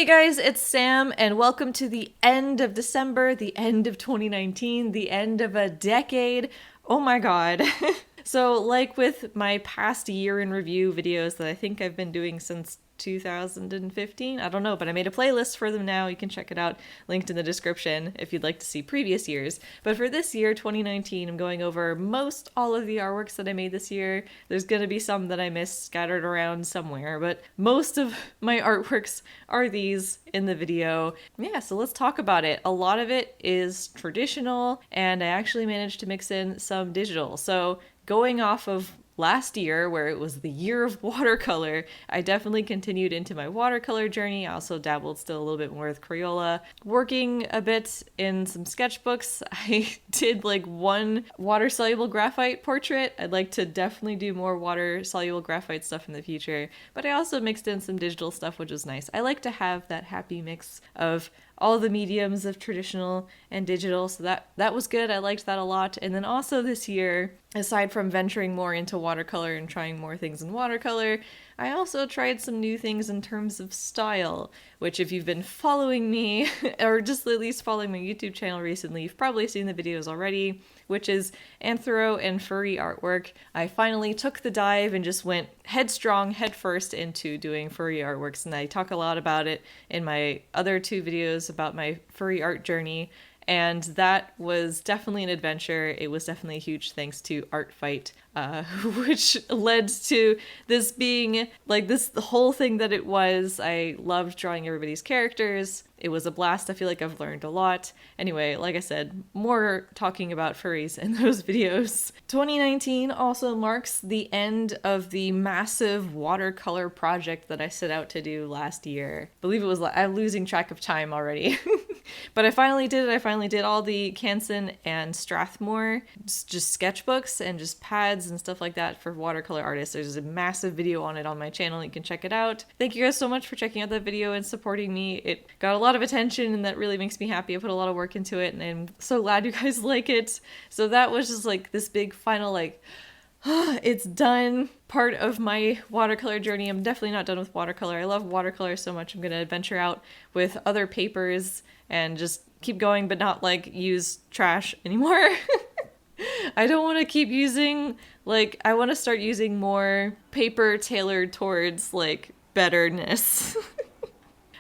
Hey guys, it's Sam, and welcome to the end of December, the end of 2019, the end of a decade. Oh my god. So, like with my past year in review videos that I think I've been doing since 2015, I don't know, but I made a playlist for them now. You can check it out, linked in the description if you'd like to see previous years. But for this year, 2019, I'm going over most all of the artworks that I made this year. There's gonna be some that I missed scattered around somewhere, but most of my artworks are these in the video. Yeah, so let's talk about it. A lot of it is traditional, and I actually managed to mix in some digital. So going off of last year, where it was the year of watercolor, I definitely continued into my watercolor journey. I also dabbled still a little bit more with Crayola, working a bit in some sketchbooks. I did like one water-soluble graphite portrait. I'd like to definitely do more water-soluble graphite stuff in the future, but I also mixed in some digital stuff, which was nice. I like to have that happy mix of all the mediums of traditional and digital, so that was good. I liked that a lot. And then also this year, aside from venturing more into watercolor and trying more things in watercolor, I also tried some new things in terms of style, which if you've been following me, or just at least following my YouTube channel recently, you've probably seen the videos already, which is anthro and furry artwork. I finally took the dive and just went headstrong, headfirst into doing furry artworks, and I talk a lot about it in my other two videos about my furry art journey. And that was definitely an adventure. It was definitely a huge thanks to Art Fight, which led to this being like this the whole thing that it was. I loved drawing everybody's characters. It was a blast. I feel like I've learned a lot. Anyway, like I said, more talking about furries in those videos. 2019 also marks the end of the massive watercolor project that I set out to do last year. I believe it was, I'm losing track of time already. But I finally did it. I finally did all the Canson and Strathmore just sketchbooks and just pads and stuff like that for watercolor artists. There's a massive video on it on my channel. You can check it out. Thank you guys so much for checking out that video and supporting me. It got a lot of attention, and that really makes me happy. I put a lot of work into it, and I'm so glad you guys like it. So that was just like this big final like it's done part of my watercolor journey. I'm definitely not done with watercolor. I love watercolor so much. I'm gonna venture out with other papers and just keep going, but not like use trash anymore. I don't want to keep using, like, I want to start using more paper tailored towards like betterness.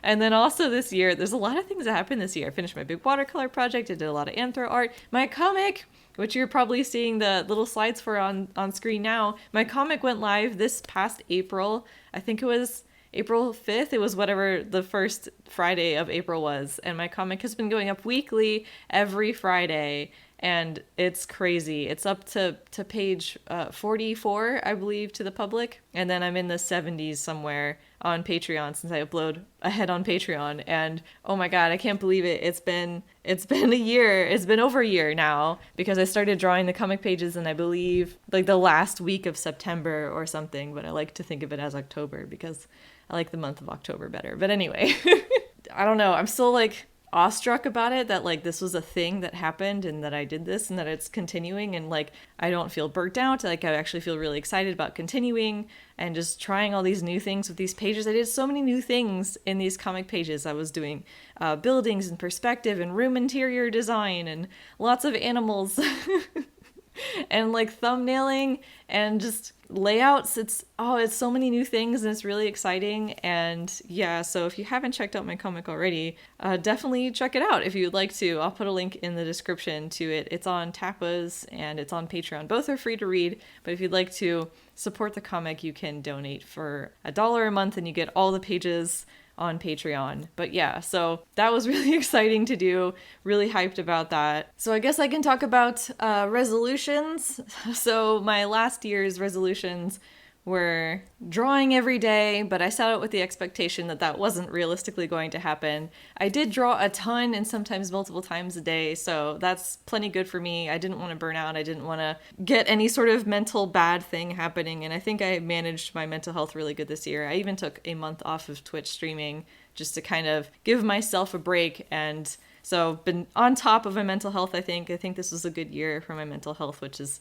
And then also this year, there's a lot of things that happened this year. I finished my big watercolor project. I did a lot of anthro art. My comic, which you're probably seeing the little slides for on screen now, my comic went live this past April. I think it was April 5th. It was whatever the first Friday of April was. And my comic has been going up weekly every Friday. And it's crazy. It's up to page 44, I believe, to the public. And then I'm in the 70s somewhere on Patreon since I upload ahead on Patreon. And oh my god, I can't believe it. It's been a year. It's been over a year now, because I started drawing the comic pages in, I believe, like the last week of September or something. But I like to think of it as October because I like the month of October better. But anyway, I don't know. I'm still like awestruck about it, that like this was a thing that happened and that I did this and that it's continuing, and like I don't feel burnt out. Like I actually feel really excited about continuing and just trying all these new things with these pages. I did so many new things in these comic pages. I was doing buildings and perspective and room interior design and lots of animals and like thumbnailing and just layouts. It's so many new things, and it's really exciting. And yeah, so if you haven't checked out my comic already, definitely check it out if you'd like to. I'll put a link in the description to it. It's on Tapas and it's on Patreon. Both are free to read, but if you'd like to support the comic, you can donate for $1 a month and you get all the pages on Patreon. But yeah, so that was really exciting to do. Really hyped about that. So I guess I can talk about resolutions. So my last year's resolutions were drawing every day, but I set out with the expectation that that wasn't realistically going to happen. I did draw a ton and sometimes multiple times a day, so that's plenty good for me. I didn't want to burn out. I didn't want to get any sort of mental bad thing happening, and I think I managed my mental health really good this year. I even took a month off of Twitch streaming just to kind of give myself a break, and so been on top of my mental health. I think this was a good year for my mental health, which is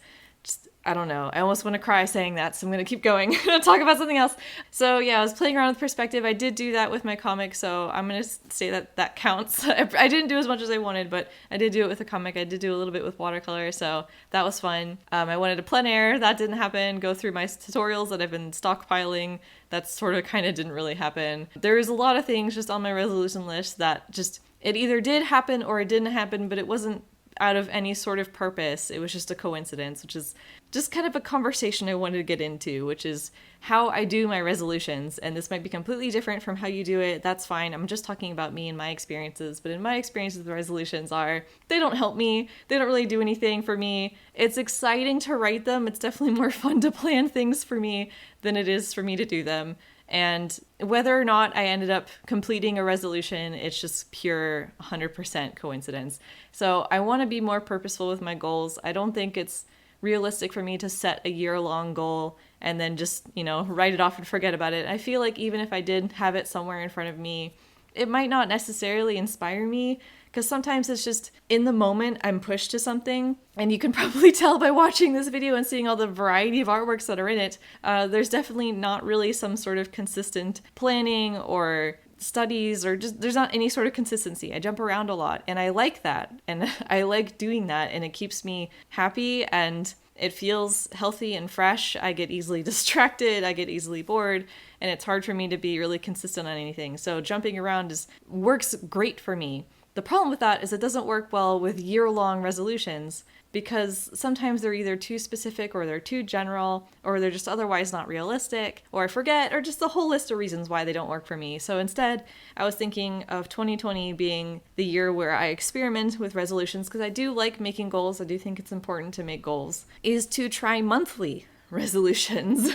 I don't know. I almost want to cry saying that, so I'm going to keep going. I'm going to talk about something else. So yeah, I was playing around with perspective. I did do that with my comic, so I'm going to say that that counts. I didn't do as much as I wanted, but I did do it with a comic. I did do a little bit with watercolor, so that was fun. I wanted a plein air. That didn't happen. Go through my tutorials that I've been stockpiling. That sort of kind of didn't really happen. There's a lot of things just on my resolution list that just, it either did happen or it didn't happen, but it wasn't out of any sort of purpose. It was just a coincidence, which is just kind of a conversation I wanted to get into, which is how I do my resolutions. And this might be completely different from how you do it. That's fine. I'm just talking about me and my experiences. But in my experiences, the resolutions they don't help me. They don't really do anything for me. It's exciting to write them. It's definitely more fun to plan things for me than it is for me to do them. And whether or not I ended up completing a resolution, it's just pure 100% coincidence. So I want to be more purposeful with my goals. I don't think it's realistic for me to set a year-long goal and then just, write it off and forget about it. I feel like even if I did have it somewhere in front of me, it might not necessarily inspire me, because sometimes it's just in the moment I'm pushed to something, and you can probably tell by watching this video and seeing all the variety of artworks that are in it. There's definitely not really some sort of consistent planning or studies, or just there's not any sort of consistency. I jump around a lot, and I like that, and I like doing that, and it keeps me happy and it feels healthy and fresh. I get easily distracted, I get easily bored, and it's hard for me to be really consistent on anything. So jumping around works great for me. The problem with that is it doesn't work well with year-long resolutions, because sometimes they're either too specific or they're too general, or they're just otherwise not realistic, or I forget, or just the whole list of reasons why they don't work for me. So instead, I was thinking of 2020 being the year where I experiment with resolutions, because I do like making goals. I do think it's important to make goals, is to try monthly resolutions.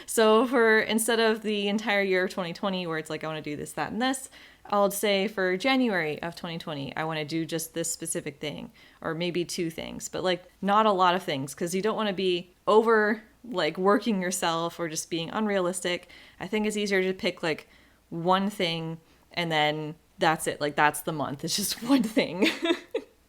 So for instead of the entire year of 2020 where it's like I want to do this, that, and this, I'll say for January of 2020, I want to do just this specific thing, or maybe two things, but like not a lot of things, because you don't want to be over like working yourself or just being unrealistic. I think it's easier to pick like one thing and then that's it. Like that's the month. It's just one thing.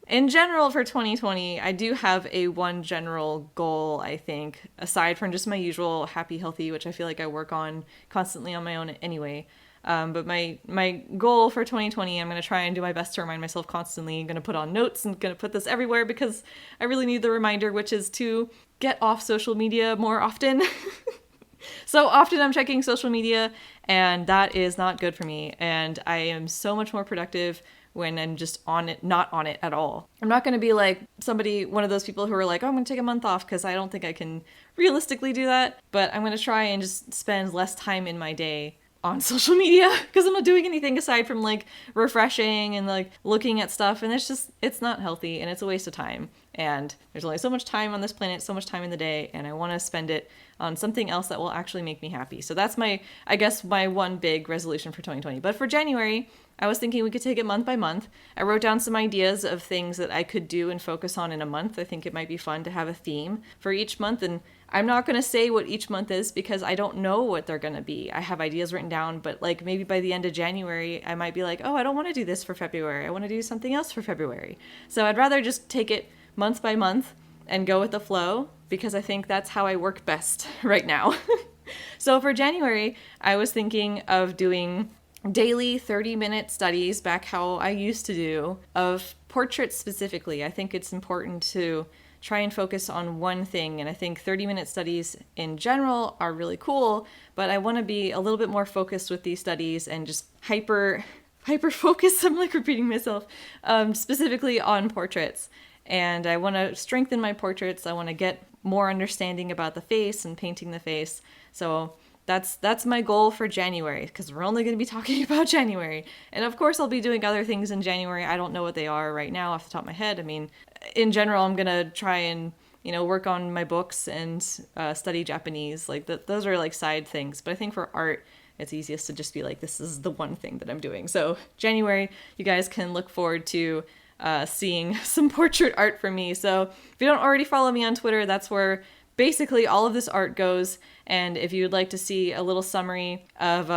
In general, for 2020, I do have one general goal, I think, aside from just my usual happy, healthy, which I feel like I work on constantly on my own anyway. But my goal for 2020, I'm going to try and do my best to remind myself constantly. I'm going to put on notes and going to put this everywhere because I really need the reminder, which is to get off social media more often. So often I'm checking social media, and that is not good for me. And I am so much more productive when I'm just on it, not on it at all. I'm not going to be like one of those people who are like, oh, I'm going to take a month off, because I don't think I can realistically do that. But I'm going to try and just spend less time in my day on social media, because I'm not doing anything aside from like refreshing and like looking at stuff, and it's not healthy and it's a waste of time. And there's only so much time on this planet, so much time in the day, and I want to spend it on something else that will actually make me happy. So that's my one big resolution for 2020. But for January, I was thinking we could take it month by month. I wrote down some ideas of things that I could do and focus on in a month. I think it might be fun to have a theme for each month, and I'm not going to say what each month is because I don't know what they're going to be. I have ideas written down, but like maybe by the end of January, I might be like, oh, I don't want to do this for February. I want to do something else for February. So I'd rather just take it month by month and go with the flow, because I think that's how I work best right now. So for January, I was thinking of doing daily 30-minute studies, back how I used to do, of portraits specifically. I think it's important to try and focus on one thing, and I think 30-minute studies in general are really cool, but I want to be a little bit more focused with these studies and just hyper focus. I'm like repeating myself, specifically on portraits. And I want to strengthen my portraits. I want to get more understanding about the face and painting the face. So that's my goal for January, because we're only going to be talking about January. And of course, I'll be doing other things in January. I don't know what they are right now off the top of my head. I mean, in general, I'm going to try and, work on my books and study Japanese. Like those are like side things. But I think for art, it's easiest to just be like, this is the one thing that I'm doing. So January, you guys can look forward to seeing some portrait art from me. So if you don't already follow me on Twitter, that's where basically all of this art goes. And if you would like to see a little summary of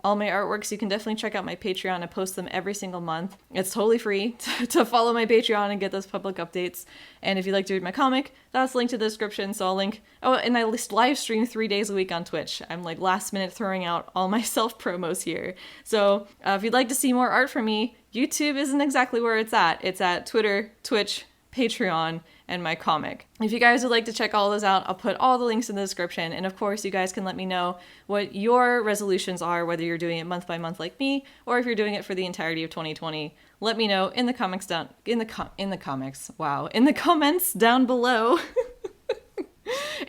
all my artworks, you can definitely check out my Patreon. I post them every single month. It's totally free to follow my Patreon and get those public updates. And if you'd like to read my comic, that's linked to the description. So I'll link. Oh, and I live stream 3 days a week on Twitch. I'm like last minute throwing out all my self promos here. So if you'd like to see more art from me, YouTube isn't exactly where it's at. It's at Twitter, Twitch, Patreon, and my comic. If you guys would like to check all those out, I'll put all the links in the description. And of course, you guys can let me know what your resolutions are, whether you're doing it month by month like me, or if you're doing it for the entirety of 2020. Let me know in the comments in the comments down below.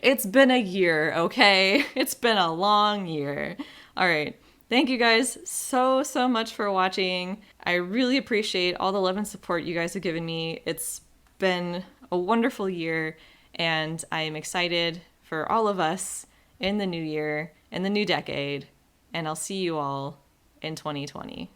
It's been a year, okay? It's been a long year. All right. Thank you guys so much for watching. I really appreciate all the love and support you guys have given me. It's been a wonderful year, and I am excited for all of us in the new year, in the new decade, and I'll see you all in 2020.